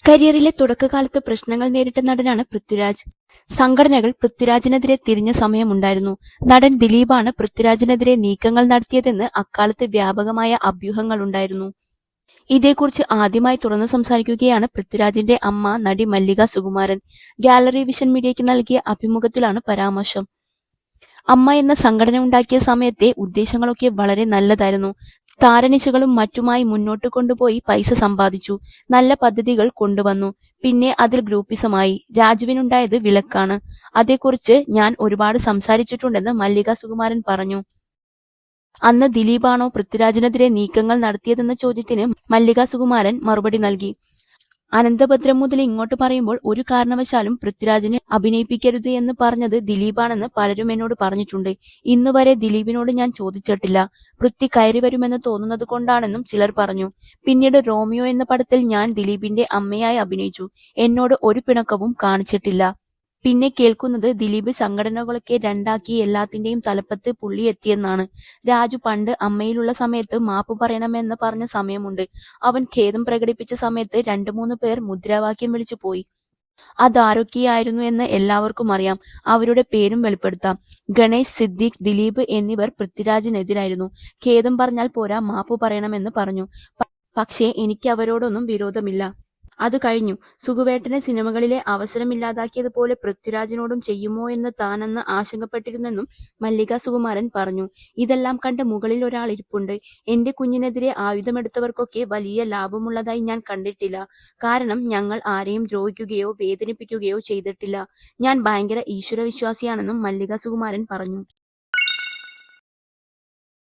കരിയറിലെ തുടക്കകാലത്ത് പ്രശ്നങ്ങൾ നേരിട്ട നടനാണ് പൃഥ്വിരാജ്. സംഘടനകൾ പൃഥ്വിരാജിനെതിരെ തിരിഞ്ഞ സമയമുണ്ടായിരുന്നു. നടൻ ദിലീപാണ് പൃഥ്വിരാജിനെതിരെ നീക്കങ്ങൾ നടത്തിയതെന്ന് അക്കാലത്ത് വ്യാപകമായ അഭ്യൂഹങ്ങളുണ്ടായിരുന്നു. ഇതേക്കുറിച്ച് ആദ്യമായി തുറന്നു സംസാരിക്കുകയാണ് പൃഥ്വിരാജിന്റെ അമ്മ നടി മല്ലിക സുകുമാരൻ. ഗാലറി വിഷൻ മീഡിയയ്ക്ക് നൽകിയ അഭിമുഖത്തിലാണ് പരാമർശം. അമ്മ എന്ന സംഘടന ഉണ്ടാക്കിയ സമയത്തെ ഉദ്ദേശങ്ങളൊക്കെ വളരെ നല്ലതായിരുന്നു. താരനിശകളും മറ്റുമായി മുന്നോട്ട് കൊണ്ടുപോയി പൈസ സമ്പാദിച്ചു. നല്ല പദ്ധതികൾ കൊണ്ടുവന്നു. പിന്നെ അതിൽ ഗ്രൂപ്പിസമായി. രാജുവിനുണ്ടായത് വിലക്കാണ്. അതേക്കുറിച്ച് ഞാൻ ഒരുപാട് സംസാരിച്ചിട്ടുണ്ടെന്ന് മല്ലിക സുകുമാരൻ പറഞ്ഞു. അന്ന് ദിലീപാണോ പൃഥ്വിരാജിനെതിരെ നീക്കങ്ങൾ നടത്തിയതെന്ന ചോദ്യത്തിന് മല്ലിക സുകുമാരൻ മറുപടി നൽകി. അനന്തഭദ്രം മുതൽ ഇങ്ങോട്ട് പറയുമ്പോൾ ഒരു കാരണവശാലും പൃഥ്വിരാജിനെ അഭിനയിപ്പിക്കരുത് എന്ന് പറഞ്ഞത് ദിലീപാണെന്ന് പലരും എന്നോട് പറഞ്ഞിട്ടുണ്ട്. ഇന്നുവരെ ദിലീപിനോട് ഞാൻ ചോദിച്ചിട്ടില്ല. പൃഥ്വി കയറി വരുമെന്ന് തോന്നുന്നത് കൊണ്ടാണെന്നും ചിലർ പറഞ്ഞു. പിന്നീട് റോമിയോ എന്ന പടത്തിൽ ഞാൻ ദിലീപിന്റെ അമ്മയായി അഭിനയിച്ചു. എന്നോട് ഒരു പിണക്കവും കാണിച്ചിട്ടില്ല. പിന്നെ കേൾക്കുന്നത് ദിലീപ് സംഘടനകളൊക്കെ രണ്ടാക്കി എല്ലാത്തിന്റെയും തലപ്പത്ത് പുള്ളി എത്തിയെന്നാണ്. രാജു പണ്ട് അമ്മയിലുള്ള സമയത്ത് മാപ്പ് പറയണമെന്ന് പറഞ്ഞ സമയമുണ്ട്. അവൻ ഖേദം പ്രകടിപ്പിച്ച സമയത്ത് 2-3 പേർ മുദ്രാവാക്യം വിളിച്ചു പോയി. അതാരൊക്കെയായിരുന്നു എന്ന് എല്ലാവർക്കും അറിയാം. അവരുടെ പേരും വെളിപ്പെടുത്താം. ഗണേശ്, സിദ്ദീഖ്, ദിലീപ് എന്നിവർ പൃഥ്വിരാജിനെതിരായിരുന്നു. ഖേദം പറഞ്ഞാൽ പോരാ, മാപ്പ് പറയണമെന്ന് പറഞ്ഞു. പക്ഷേ എനിക്ക് അവരോടൊന്നും വിരോധമില്ല. അത് കഴിഞ്ഞു. സുകുവേട്ടന് സിനിമകളിലെ അവസരമില്ലാതാക്കിയതുപോലെ പൃഥ്വിരാജിനോടും ചെയ്യുമോ എന്ന് താനന്ന് ആശങ്കപ്പെട്ടിരുന്നെന്നും മല്ലിക സുകുമാരൻ പറഞ്ഞു. ഇതെല്ലാം കണ്ട് മുകളിൽ ഒരാൾ ഇരിപ്പുണ്ട്. എന്റെ കുഞ്ഞിനെതിരെ ആയുധമെടുത്തവർക്കൊക്കെ വലിയ ലാഭമുള്ളതായി ഞാൻ കണ്ടിട്ടില്ല. കാരണം ഞങ്ങൾ ആരെയും ദ്രോഹിക്കുകയോ വേദനിപ്പിക്കുകയോ ചെയ്തിട്ടില്ല. ഞാൻ ഭയങ്കര ഈശ്വരവിശ്വാസിയാണെന്നും മല്ലിക സുകുമാരൻ പറഞ്ഞു.